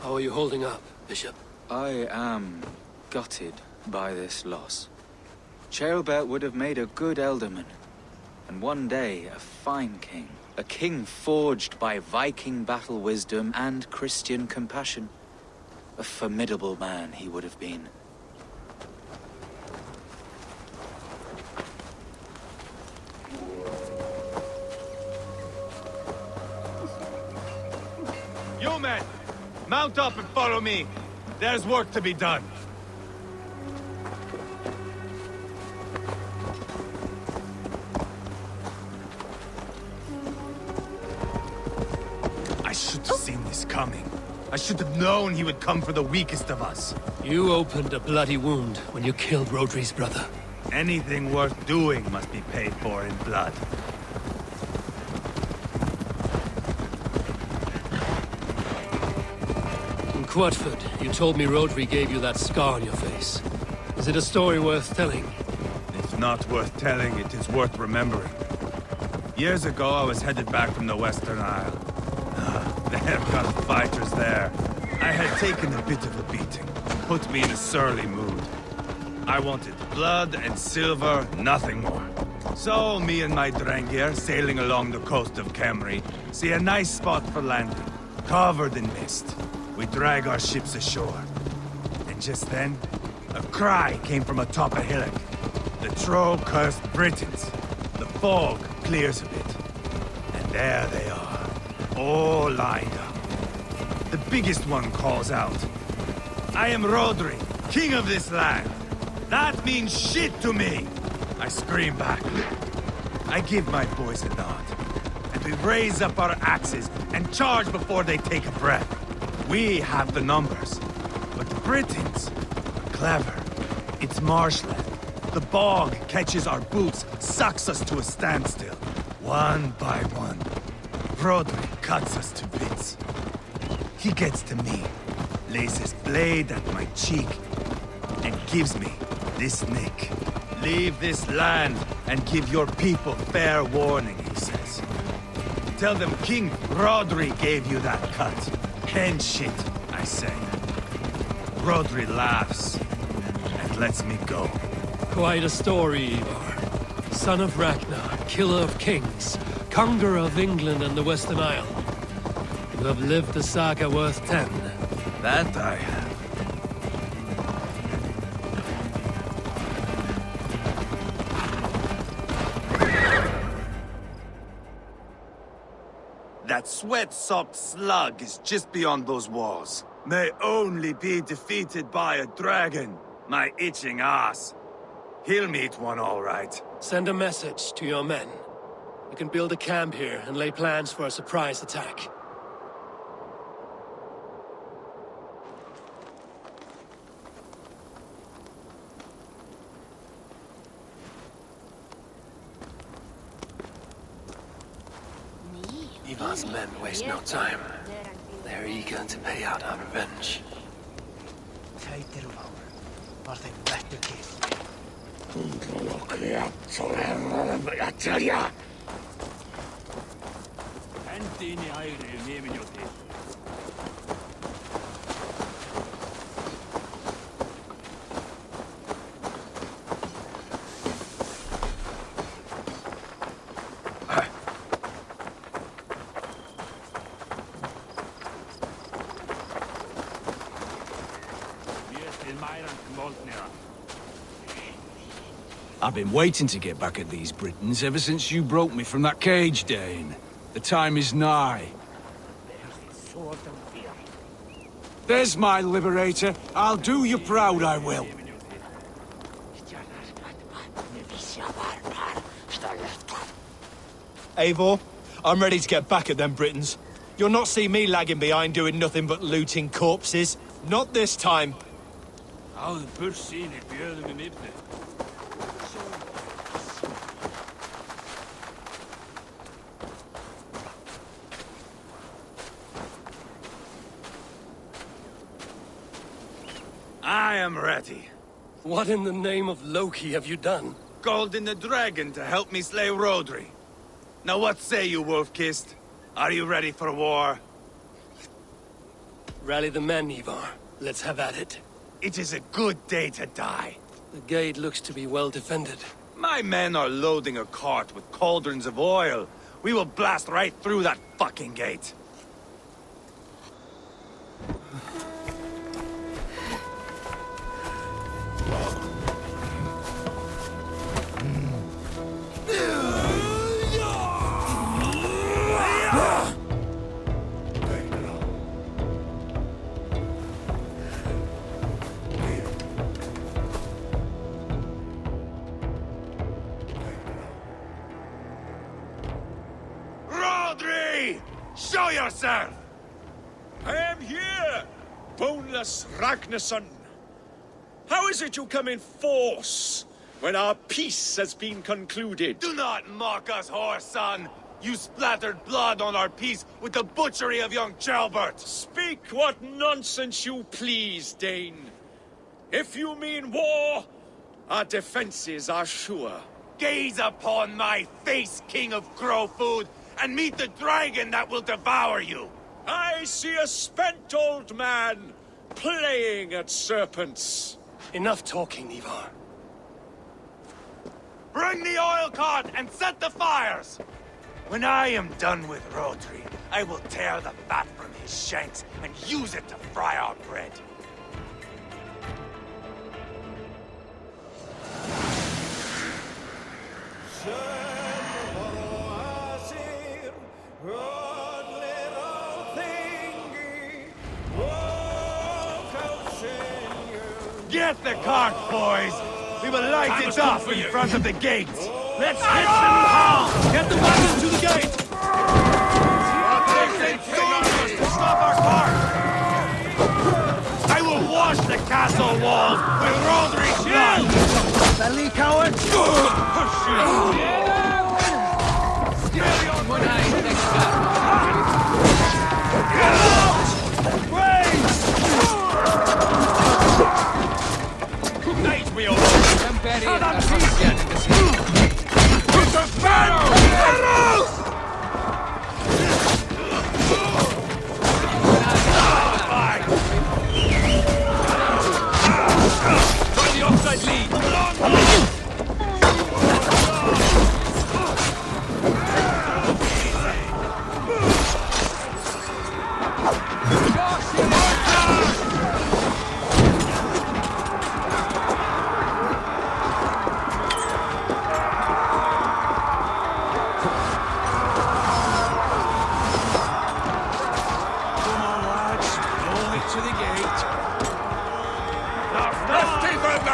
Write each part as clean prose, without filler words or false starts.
How are you holding up, Bishop? I am gutted by this loss. Ceolbert would have made a good elderman. And one day, a fine king. A king forged by Viking battle wisdom and Christian compassion. A formidable man he would have been. You men! Mount up and follow me! There's work to be done! I should have seen this coming. I should have known he would come for the weakest of us. You opened a bloody wound when you killed Rodri's brother. Anything worth doing must be paid for in blood. In Quatford, you told me Rodri gave you that scar on your face. Is it a story worth telling? If not worth telling, it is worth remembering. Years ago, I was headed back from the Western Isle. There got fighters there. I had taken a bit of a beating. Put me in a surly mood. I wanted blood and silver, nothing more. So, me and my Drengir, sailing along the coast of Kemri, see a nice spot for landing, covered in mist. We drag our ships ashore. And just then, a cry came from atop a hillock. The troll cursed Britons. The fog clears a bit. And there they are, all lined up. The biggest one calls out, "I am Rodri, king of this land. That means shit to me!" I scream back. I give my boys a nod. And we raise up our axes and charge before they take a breath. We have the numbers. But the Britons are clever. It's marshland. The bog catches our boots, sucks us to a standstill. One by one, Rodri cuts us to bits. He gets to me, lays his blade at my cheek, and gives me this nick. "Leave this land and give your people fair warning," he says. "Tell them King Rodri gave you that cut." "Hen shit," I say. Rodri laughs and lets me go. Quite a story, Ivar. Son of Ragnar, killer of kings, conqueror of England and the Western Isle. You have lived a saga worth 10. That I have. That sweat-soaked slug is just beyond those walls. May only be defeated by a dragon. My itching ass. He'll meet one all right. Send a message to your men. We can build a camp here and lay plans for a surprise attack. Ivar's men waste no time. They're eager to pay out our revenge. I've been waiting to get back at these Britons ever since you broke me from that cage, Dane. The time is nigh. There's my liberator. I'll do you proud, I will. Eivor, I'm ready to get back at them Britons. You'll not see me lagging behind doing nothing but looting corpses. Not this time. I am ready. What in the name of Loki have you done? Called in the dragon to help me slay Rodri. Now what say you, Wolf-Kissed? Are you ready for war? Rally the men, Ivar. Let's have at it. It is a good day to die. The gate looks to be well defended. My men are loading a cart with cauldrons of oil. We will blast right through that fucking gate. Show yourself! I am here, boneless Ragnarsson. How is it you come in force when our peace has been concluded? Do not mock us, whoreson! You splattered blood on our peace with the butchery of young Chalbert! Speak what nonsense you please, Dane. If you mean war, our defenses are sure. Gaze upon my face, King of Crow Food, and meet the dragon that will devour you! I see a spent old man playing at serpents. Enough talking, Ivar. Bring the oil cart and set the fires! When I am done with Rodri, I will tear the fat from his shanks and use it to fry our bread. Get the cart, boys! We will light it up in front of the gate! Let's hit them hard! Get the wagons to the gate! Stop our cart! I will wash the castle walls with Rodri's blood! Belly coward! Night we all Try the offside lead!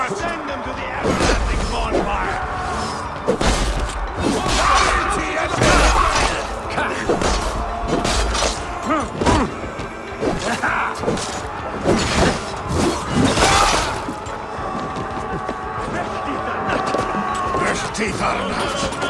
Send them to the everlasting bonfire! Their teeth are not!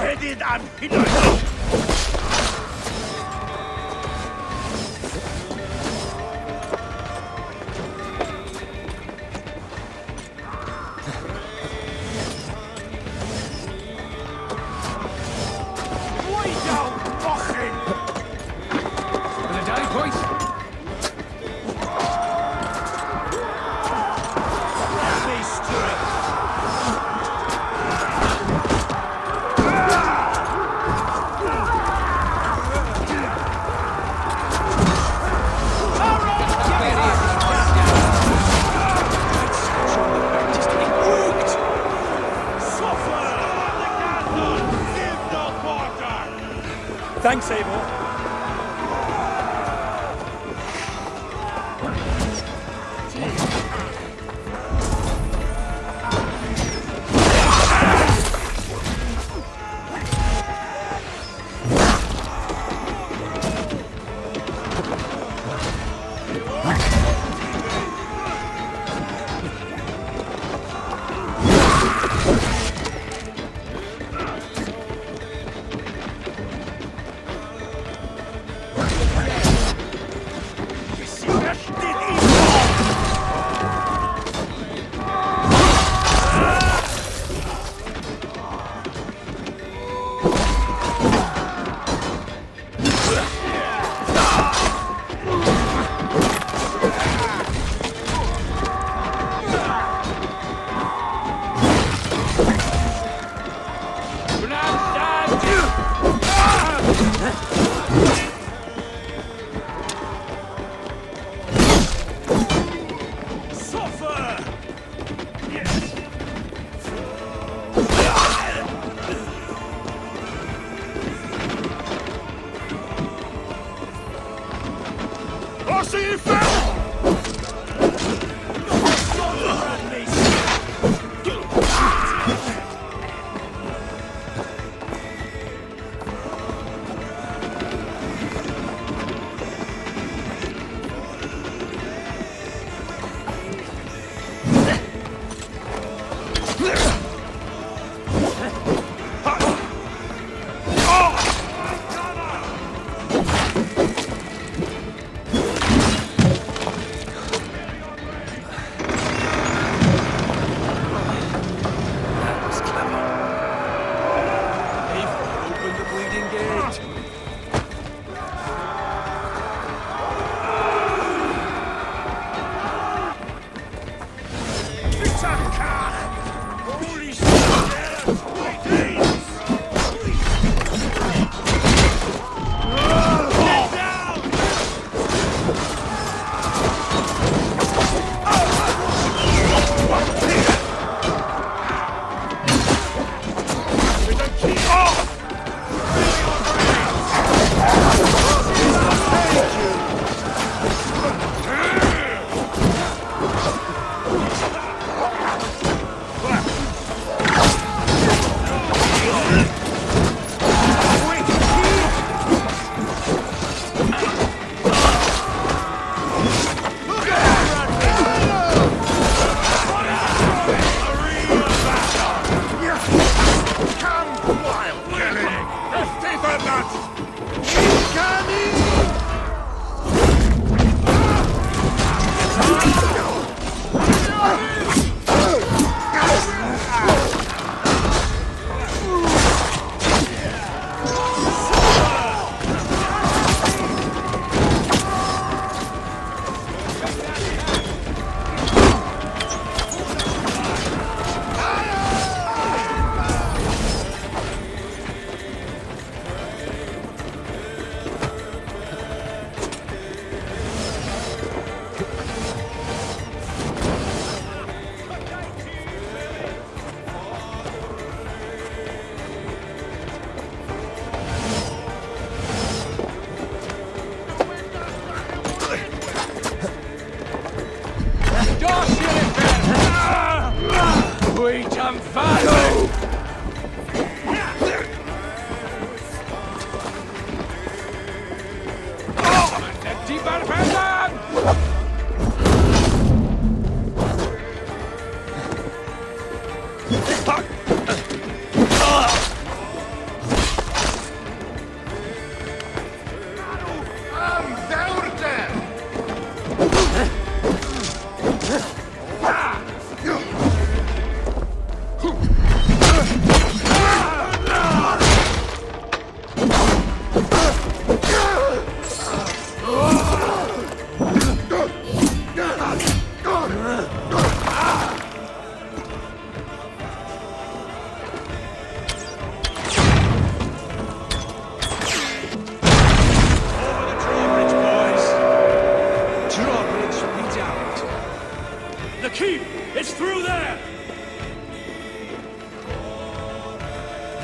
Headed and pinned! Thanks, Abel.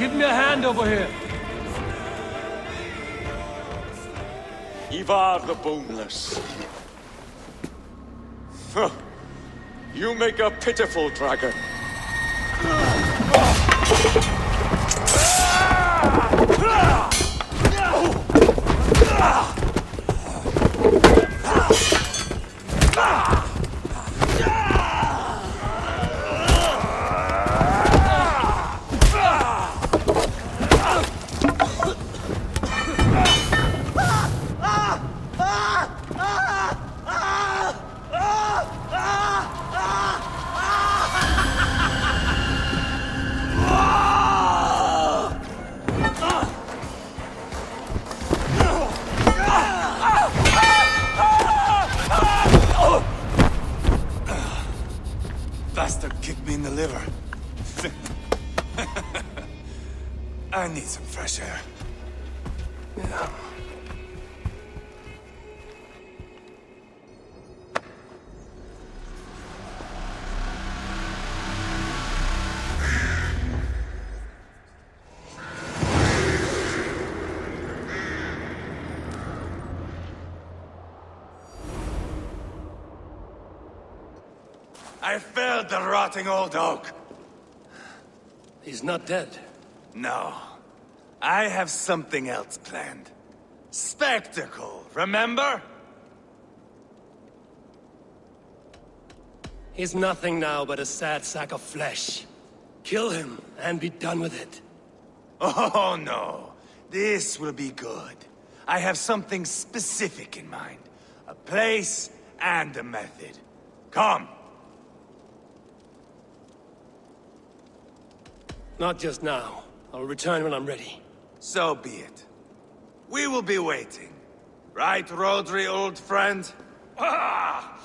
Give me a hand over here. Ivar the Boneless. Huh. You make a pitiful dragon. kicked me in the liver. I need some fresh air. Yeah. I felled the rotting old oak. He's not dead. No. I have something else planned. Spectacle, remember? He's nothing now but a sad sack of flesh. Kill him and be done with it. Oh, no. This will be good. I have something specific in mind. A place and a method. Come. Not just now. I'll return when I'm ready. So be it. We will be waiting. Right, Rodri, old friend? Ah!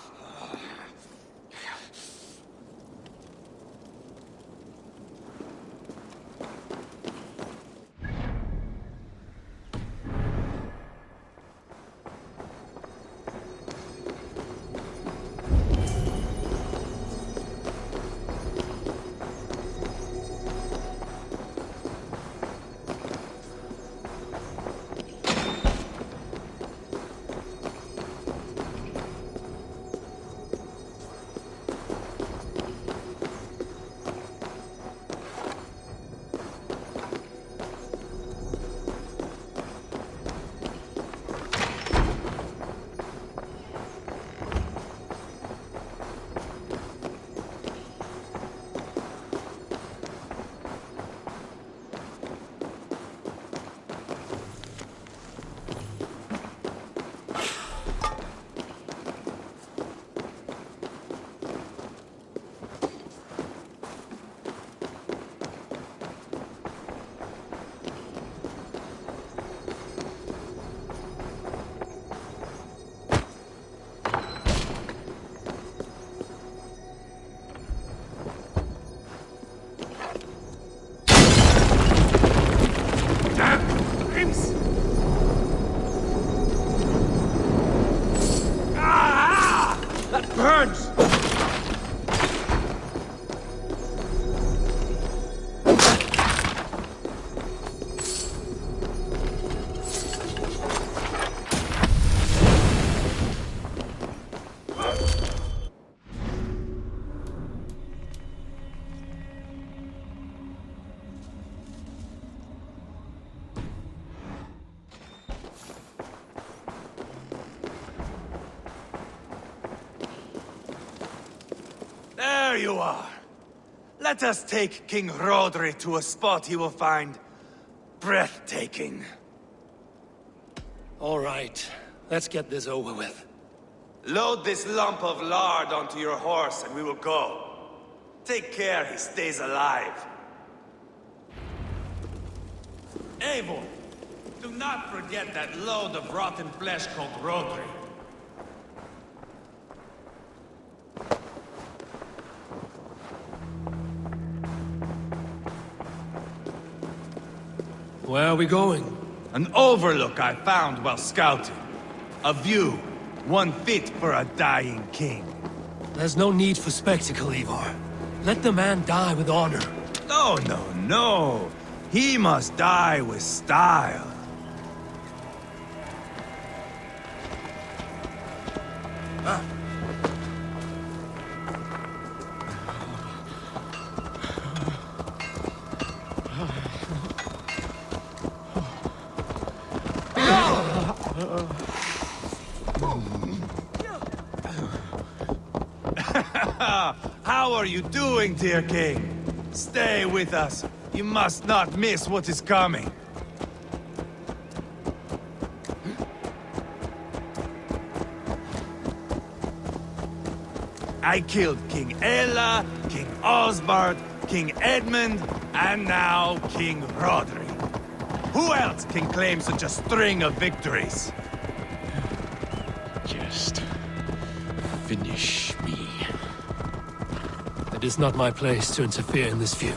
Burns! There you are. Let us take King Rodri to a spot he will find breathtaking. All right. Let's get this over with. Load this lump of lard onto your horse and we will go. Take care he stays alive. Eivor, do not forget that load of rotten flesh called Rodri. Where are we going? An overlook I found while scouting. A view, one fit for a dying king. There's no need for spectacle, Eivor. Let the man die with honor. No, no, no. He must die with style. How are you doing, dear king? Stay with us. You must not miss what is coming. I killed King Ella, King Osbert, King Edmund, and now King Rodri. Who else can claim such a string of victories? Just finish me. The is not my place to interfere in this feud.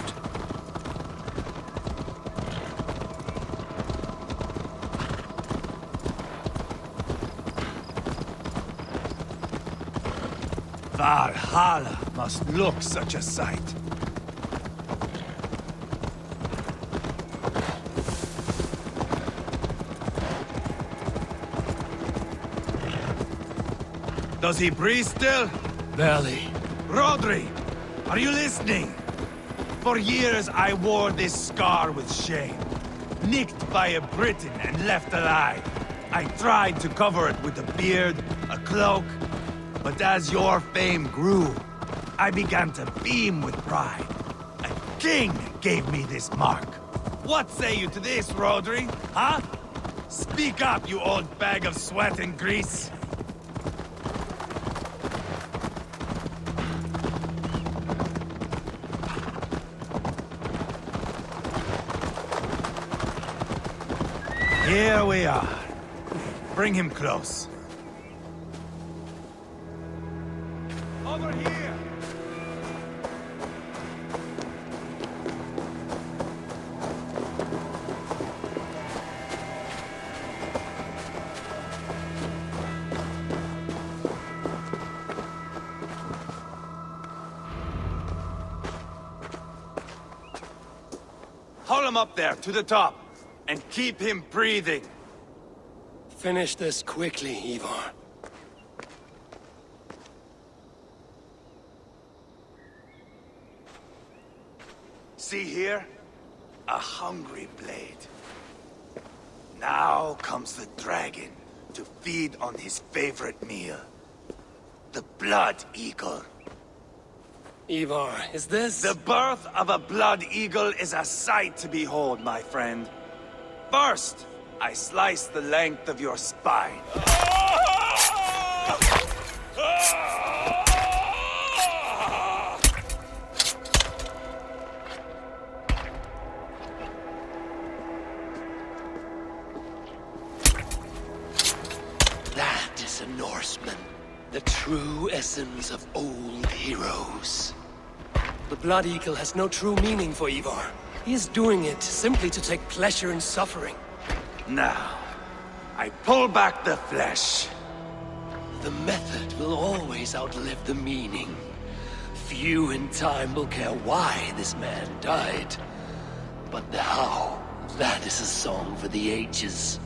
Valhalla must look such a sight. Does he breathe still? Barely. Rodri, are you listening? For years I wore this scar with shame. Nicked by a Briton and left alive. I tried to cover it with a beard, a cloak, but as your fame grew, I began to beam with pride. A king gave me this mark. What say you to this, Rodri? Huh? Speak up, you old bag of sweat and grease. Here we are. Bring him close. Over here! Haul him up there, to the top, and keep him breathing. Finish this quickly, Ivar. See here? A hungry blade. Now comes the dragon to feed on his favorite meal. The blood eagle. Ivar, is this... The birth of a blood eagle is a sight to behold, my friend. First, I slice the length of your spine. That is a Norseman. The true essence of old heroes. The Blood Eagle has no true meaning for Ivar. He is doing it simply to take pleasure in suffering. Now, I pull back the flesh. The method will always outlive the meaning. Few in time will care why this man died. But the how, that is a song for the ages.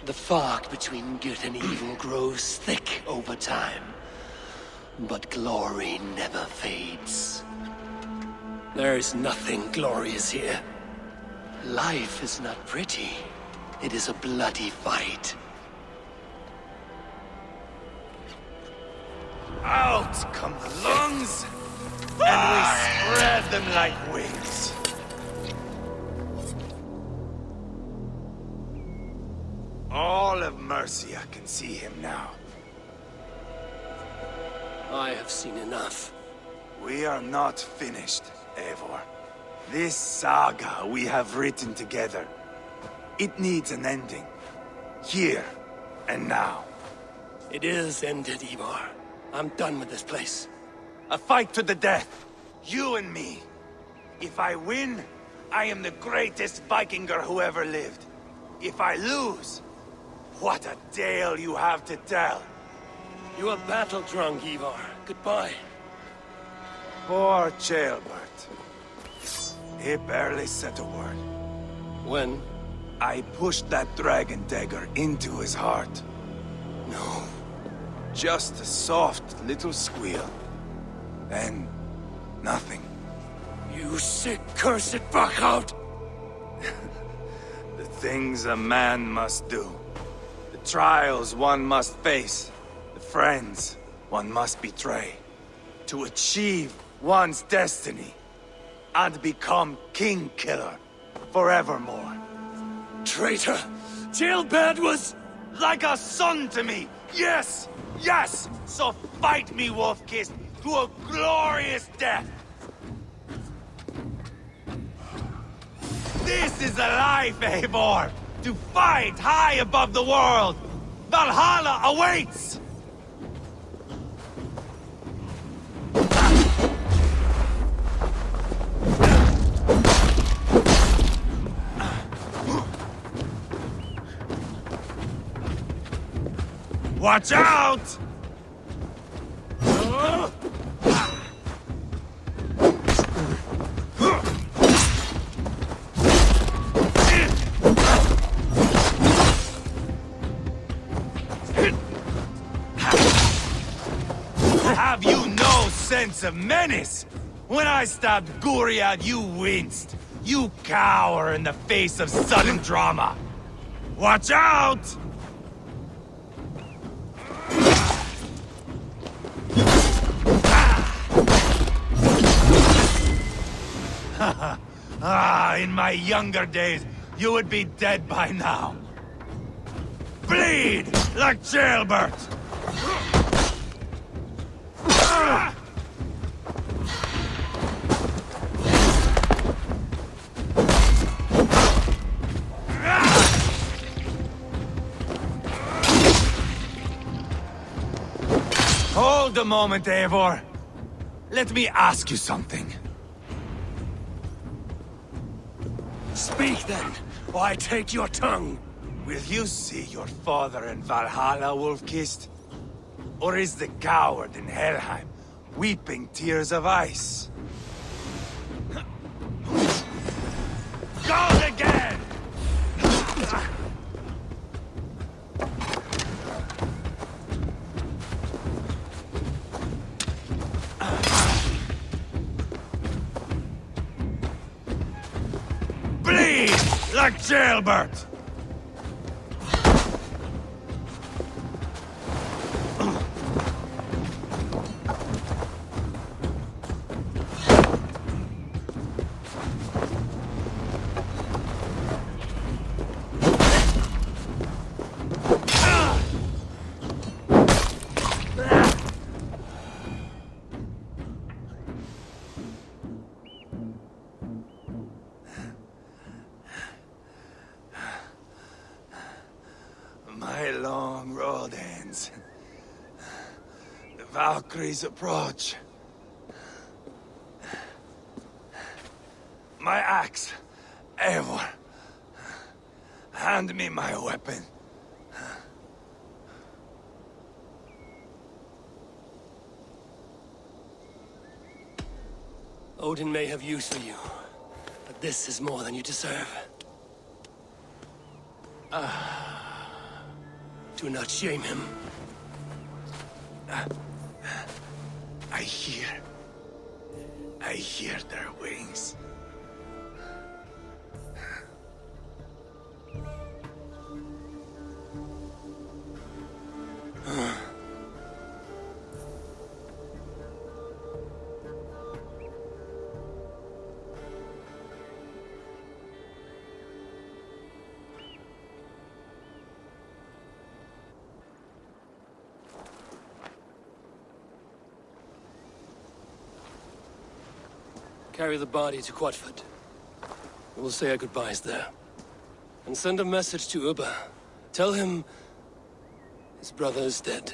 The fog between good and evil grows thick over time. But glory never fades. There is nothing glorious here. Life is not pretty. It is a bloody fight. Out come the lungs, and we spread them like wings. All of Mercia can see him now. I have seen enough. We are not finished, Eivor. This saga we have written together, it needs an ending. Here and now. It is ended, Ivar. I'm done with this place. A fight to the death. You and me. If I win, I am the greatest Vikinger who ever lived. If I lose, what a tale you have to tell. You are battle-drunk, Ivar. Goodbye. Poor Ceolbert. He barely said a word. When? I pushed that dragon dagger into his heart. No. Just a soft little squeal. Then, nothing. You sick, cursed fuck-out! The things a man must do. The trials one must face. The friends one must betray. To achieve one's destiny. And become King Killer forevermore. Traitor! Ceolbert was... Like a son to me! Yes! Yes! So fight me, Wolf-Kissed, to a glorious death! This is a life, Eivor! To fight high above the world! Valhalla awaits! Watch out! Have you no sense of menace? When I stabbed Guriad, you winced. You cower in the face of sudden drama. Watch out! In my younger days, you would be dead by now. Bleed like jailbird! Hold a moment, Eivor. Let me ask you something. Speak then, or I take your tongue. Will you see your father in Valhalla, Wolf-Kissed? Or is the coward in Helheim weeping tears of ice? Go again! Bleed like jailbird! My long road ends. The Valkyries approach. My axe, Eivor. Hand me my weapon. Odin may have use for you, but this is more than you deserve. Do not shame him. I hear their wings. Carry the body to Quatford. We'll say our goodbyes there. And send a message to Ubba. Tell him his brother is dead.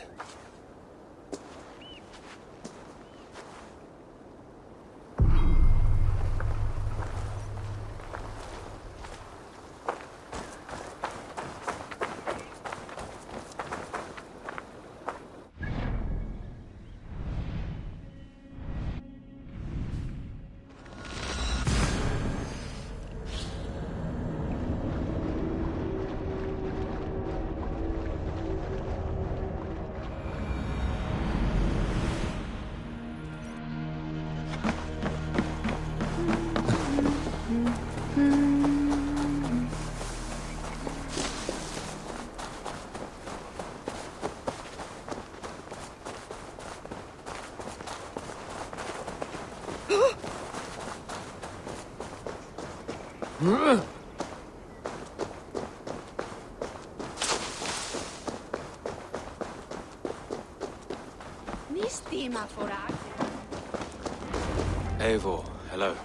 Eivor, hello.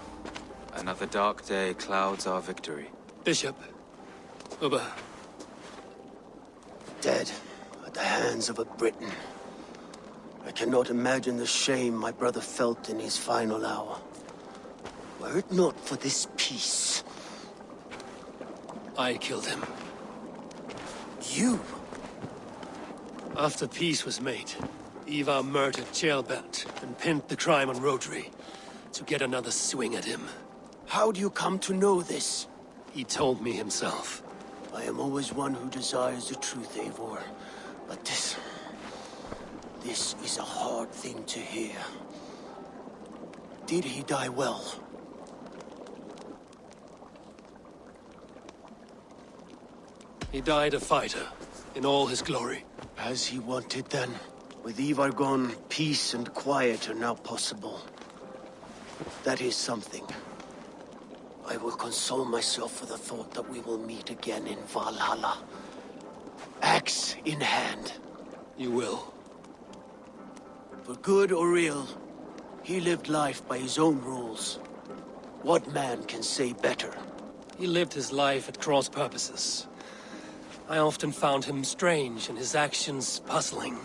Another dark day clouds our victory. Bishop. Uber. Dead at the hands of a Briton. I cannot imagine the shame my brother felt in his final hour. Were it not for this peace. I killed him. You? After peace was made, Ivar murdered Ceolbert and pinned the crime on Rhodri to get another swing at him. How do you come to know this? He told me himself. I am always one who desires the truth, Eivor. But this is a hard thing to hear. Did he die well? He died a fighter, in all his glory. As he wanted then. With Ivar gone, peace and quiet are now possible. That is something. I will console myself for the thought that we will meet again in Valhalla. Axe in hand. You will. For good or ill, he lived life by his own rules. What man can say better? He lived his life at cross purposes. I often found him strange and his actions puzzling.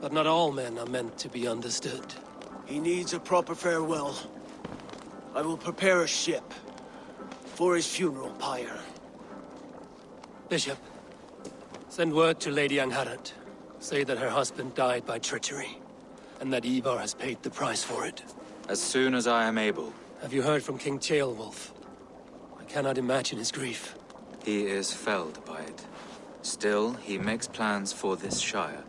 But not all men are meant to be understood. He needs a proper farewell. I will prepare a ship for his funeral pyre. Bishop, send word to Lady Angharad. Say that her husband died by treachery, and that Ivar has paid the price for it. As soon as I am able. Have you heard from King Ceolwulf? I cannot imagine his grief. He is felled by it. Still, he makes plans for this shire.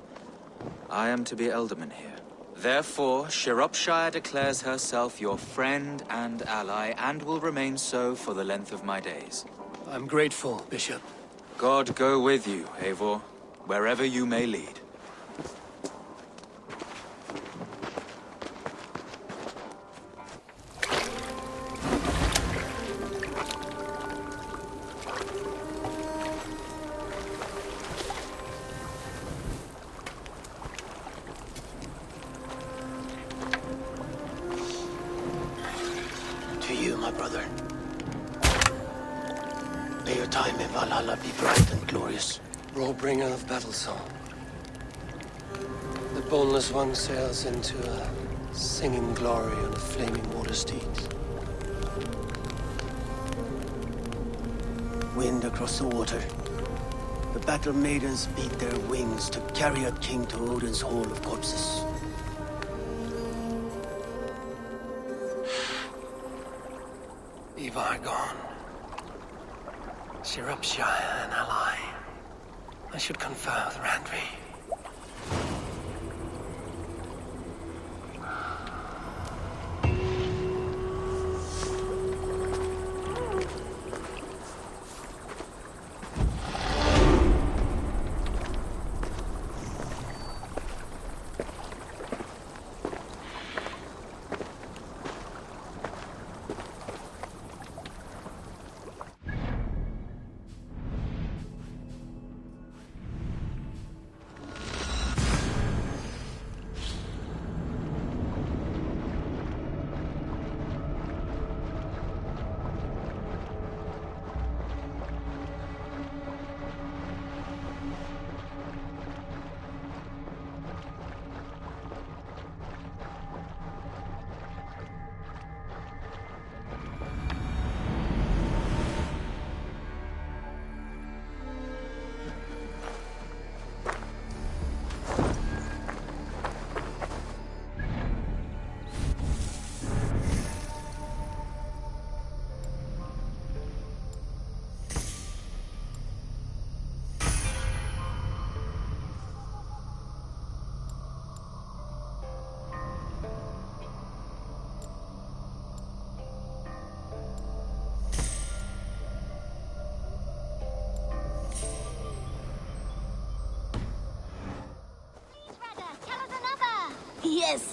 I am to be Elderman here. Therefore, Shropshire declares herself your friend and ally, and will remain so for the length of my days. I'm grateful, Bishop. God go with you, Eivor, wherever you may lead. To you, my brother. May your time in Valhalla be bright and glorious. Rollbringer of battle song. The boneless one sails into a singing glory on a flaming water steed. Wind across the water. The battle maidens beat their wings to carry a king to Odin's Hall of Corpses. Ivar gone. Shropshire an ally. I should confer with Randvi.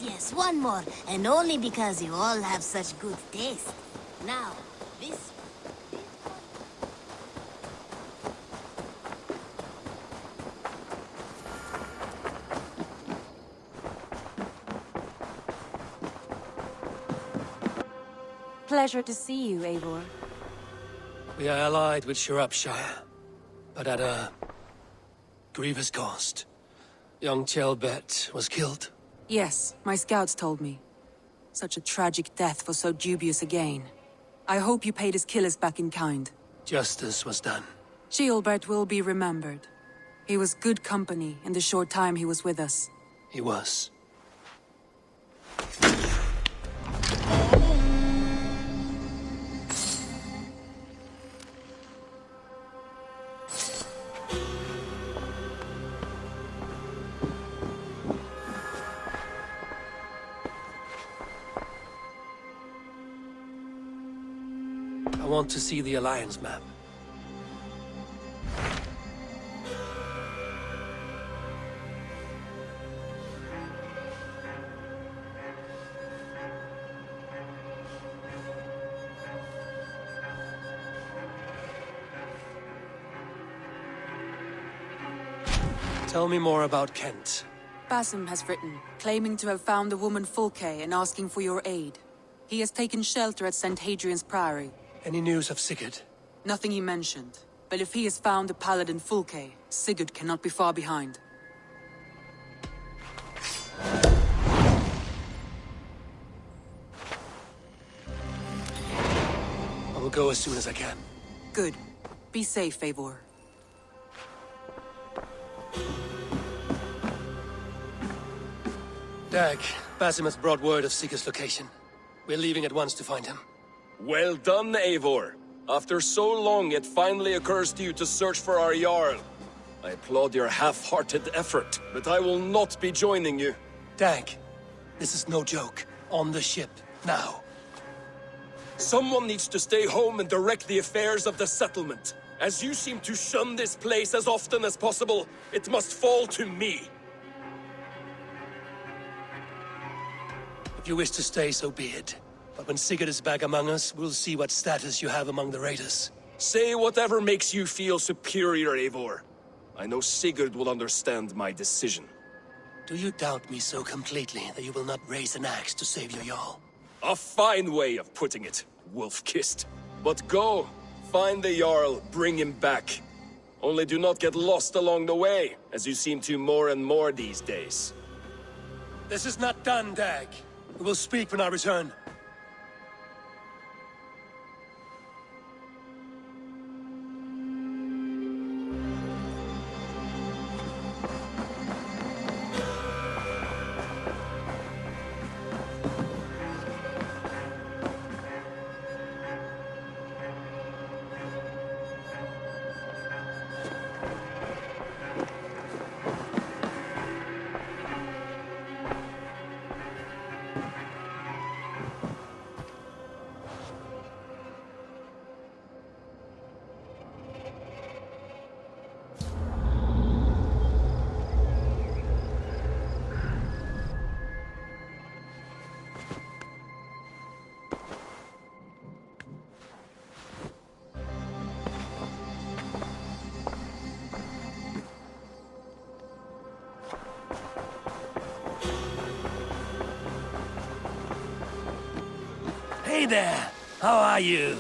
Yes, one more. And only because you all have such good taste. Now, this... pleasure to see you, Eivor. We are allied with Shropshire, but at a grievous cost. Young Chelbet was killed. Yes, my scouts told me. Such a tragic death for so dubious a gain. I hope you paid his killers back in kind. Justice was done. Ceolbert will be remembered. He was good company in the short time he was with us. He was. I want to see the Alliance map. Tell me more about Kent. Basim has written, claiming to have found the woman Fulke and asking for your aid. He has taken shelter at St. Hadrian's Priory. Any news of Sigurd? Nothing he mentioned. But if he has found the paladin Fulke, Sigurd cannot be far behind. I will go as soon as I can. Good. Be safe, Eivor. Dag, Basim has brought word of Sigurd's location. We're leaving at once to find him. Well done, Eivor. After so long, it finally occurs to you to search for our Jarl. I applaud your half-hearted effort, but I will not be joining you. Dag, this is no joke. On the ship, now. Someone needs to stay home and direct the affairs of the settlement. As you seem to shun this place as often as possible, it must fall to me. If you wish to stay, so be it. But when Sigurd is back among us, we'll see what status you have among the raiders. Say whatever makes you feel superior, Eivor. I know Sigurd will understand my decision. Do you doubt me so completely that you will not raise an axe to save your Jarl? A fine way of putting it, wolf-kissed. But go, find the Jarl, bring him back. Only do not get lost along the way, as you seem to more and more these days. This is not done, Dag. We will speak when I return. Hey there! How are you?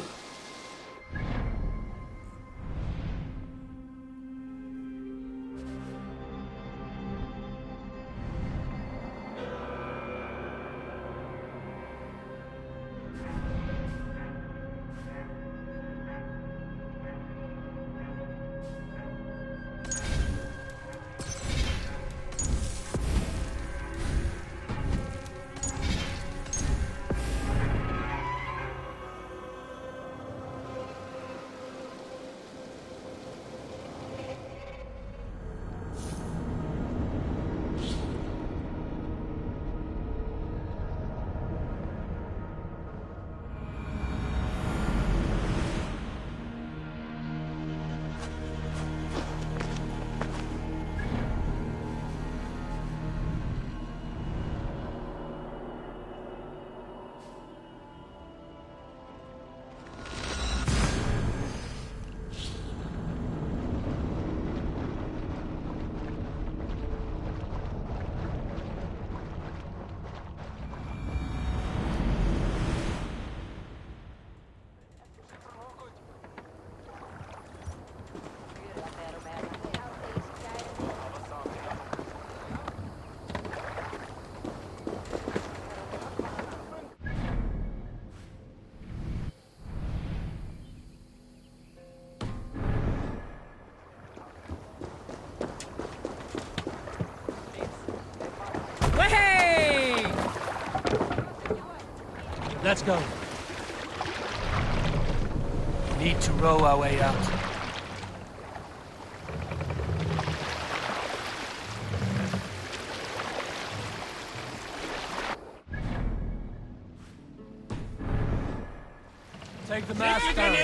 Let's go. We need to row our way out. Take the mast down.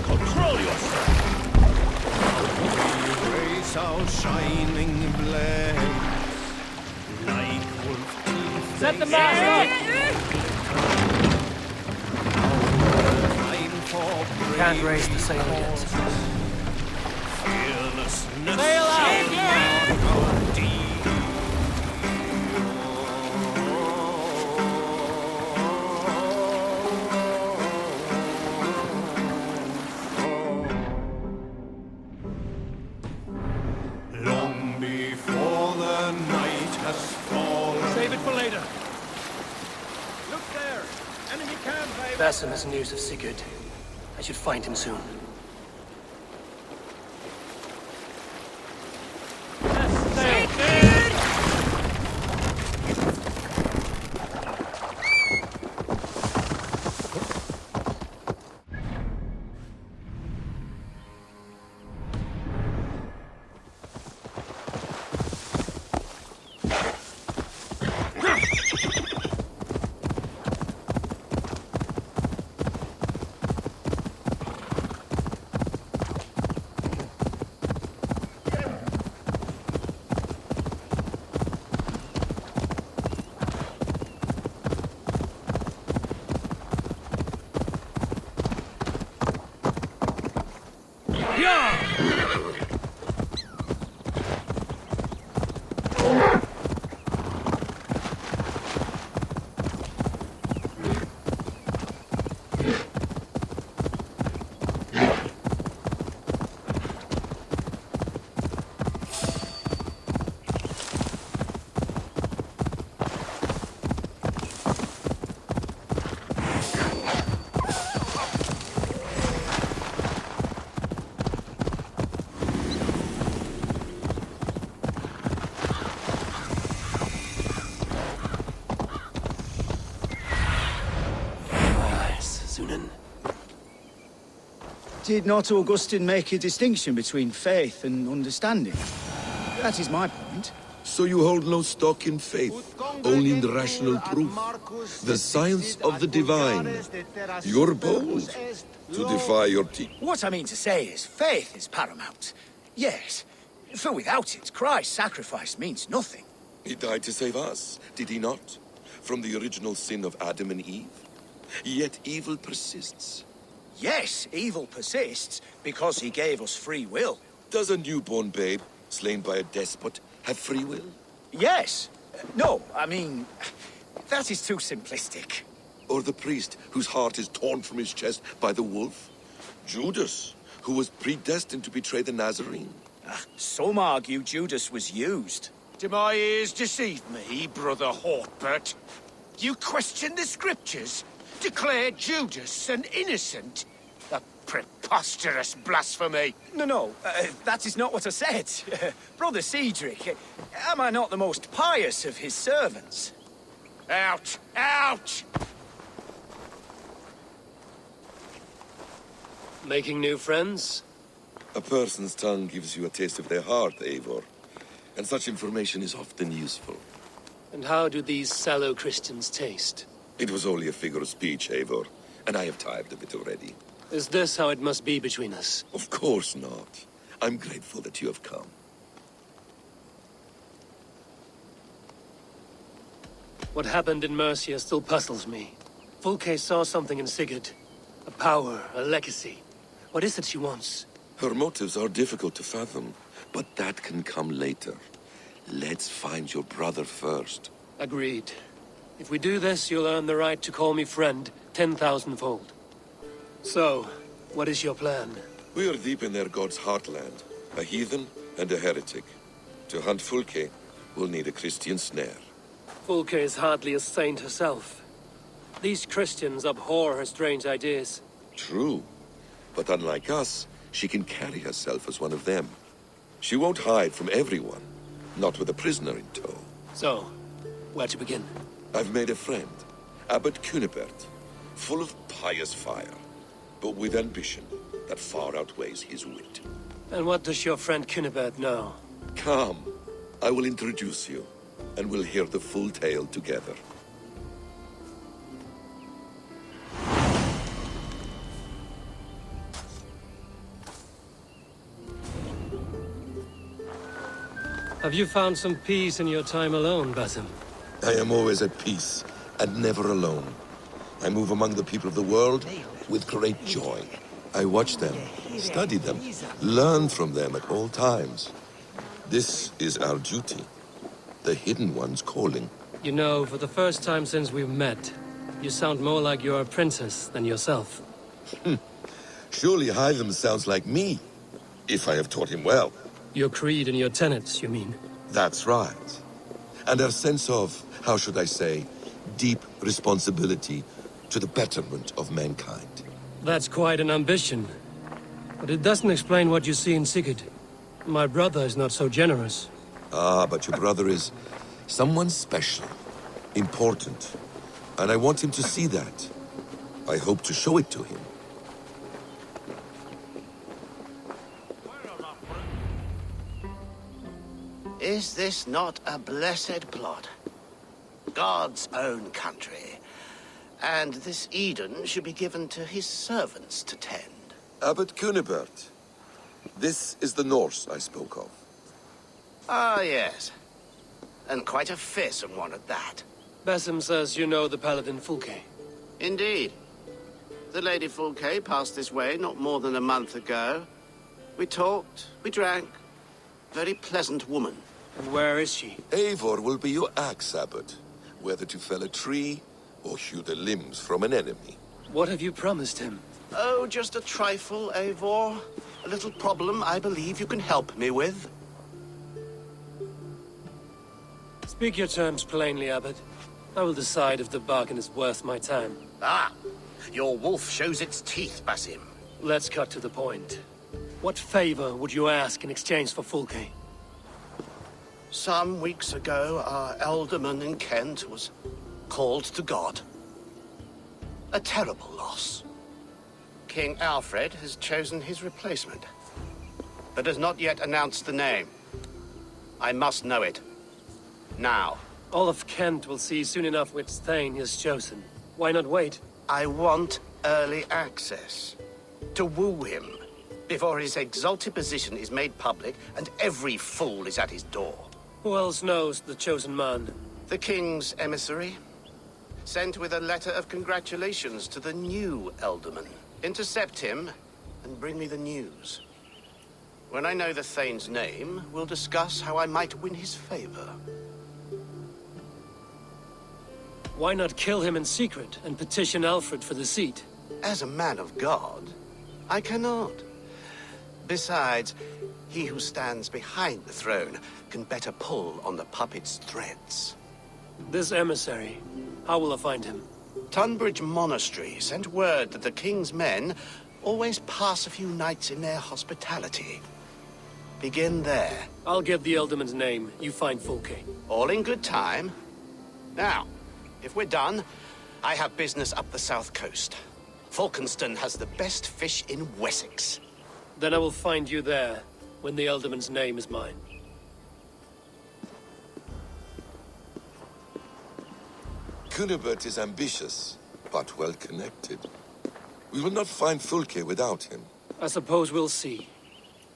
Control yourself! Raise our shining blade, like wolf teeth. Set the mast up! Can't raise the sail yet. Fearlessness. Sail out! Our deed. Long before the night has fallen. Save it for later. Look there! Enemy camp, baby! Basim has news of Sigurd. I should find him soon. Did not Augustine make a distinction between faith and understanding? That is my point. So you hold no stock in faith, only in the rational proof, the science of the divine. You're bold to defy your teacher. What I mean to say is, faith is paramount. Yes, for without it, Christ's sacrifice means nothing. He died to save us, did he not? From the original sin of Adam and Eve. Yet evil persists. Yes, evil persists because he gave us free will. Does a newborn babe, slain by a despot, have free will? Yes. No, I mean, that is too simplistic. Or the priest whose heart is torn from his chest by the wolf? Judas, who was predestined to betray the Nazarene? Some argue Judas was used. Do my ears deceive me, Brother Hawkbert? You question the scriptures? Declare Judas an innocent? A preposterous blasphemy! No, that is not what I said. Brother Cedric, am I not the most pious of his servants? Out! Out! Making new friends? A person's tongue gives you a taste of their heart, Eivor. And such information is often useful. And how do these sallow Christians taste? It was only a figure of speech, Eivor, and I have tired of it already. Is this how it must be between us? Of course not. I'm grateful that you have come. What happened in Mercia still puzzles me. Fulke saw something in Sigurd. A power, a legacy. What is it she wants? Her motives are difficult to fathom, but that can come later. Let's find your brother first. Agreed. If we do this, you'll earn the right to call me friend 10,000-fold. So, what is your plan? We are deep in their god's heartland. A heathen and a heretic. To hunt Fulke, we'll need a Christian snare. Fulke is hardly a saint herself. These Christians abhor her strange ideas. True. But unlike us, she can carry herself as one of them. She won't hide from everyone. Not with a prisoner in tow. So, where to begin? I've made a friend. Abbot Cunibert. Full of pious fire. But with ambition that far outweighs his wit. And what does your friend Cunibert know? Come. I will introduce you. And we'll hear the full tale together. Have you found some peace in your time alone, Basim? I am always at peace, and never alone. I move among the people of the world with great joy. I watch them, study them, learn from them at all times. This is our duty. The Hidden One's calling. You know, for the first time since we've met, you sound more like you're a princess than yourself. Surely Hytham sounds like me, if I have taught him well. Your creed and your tenets, you mean? That's right. And our sense of, how should I say, deep responsibility to the betterment of mankind. That's quite an ambition. But it doesn't explain what you see in Sigurd. My brother is not so generous. Ah, but your brother is someone special, important. And I want him to see that. I hope to show it to him. Is this not a blessed plot? God's own country. And this Eden should be given to his servants to tend. Abbot Cunibert. This is the Norse I spoke of. Ah, yes. And quite a fearsome one at that. Basim says you know the paladin Fulke. Indeed. The Lady Fulke passed this way not more than a month ago. We talked, we drank. Very pleasant woman. And where is she? Eivor will be your axe, Abbot. Whether to fell a tree or hew the limbs from an enemy. What have you promised him? Oh, just a trifle, Eivor. A little problem I believe you can help me with. Speak your terms plainly, Abbot. I will decide if the bargain is worth my time. Ah, your wolf shows its teeth, Basim. Let's cut to the point. What favor would you ask in exchange for Fulke? Some weeks ago, our alderman in Kent was called to God. A terrible loss. King Alfred has chosen his replacement, but has not yet announced the name. I must know it. Now. All of Kent will see soon enough which Thane he has chosen. Why not wait? I want early access. To woo him, before his exalted position is made public and every fool is at his door. Who else knows the chosen man? The king's emissary, sent with a letter of congratulations to the new alderman. Intercept him and bring me the news. When I know the Thane's name, we'll discuss how I might win his favor. Why not kill him in secret and petition Alfred for the seat? As a man of God, I cannot. Besides, he who stands behind the throne can better pull on the puppet's threads. This emissary, how will I find him? Tunbridge Monastery sent word that the king's men always pass a few nights in their hospitality. Begin there. I'll give the Elderman's name. You find Fulke. All in good time. Now, if we're done, I have business up the south coast. Falkenston has the best fish in Wessex. Then I will find you there, when the Elderman's name is mine. Cunibert is ambitious, but well-connected. We will not find Fulke without him. I suppose we'll see.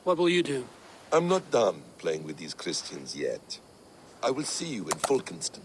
What will you do? I'm not done playing with these Christians yet. I will see you in Falkenston.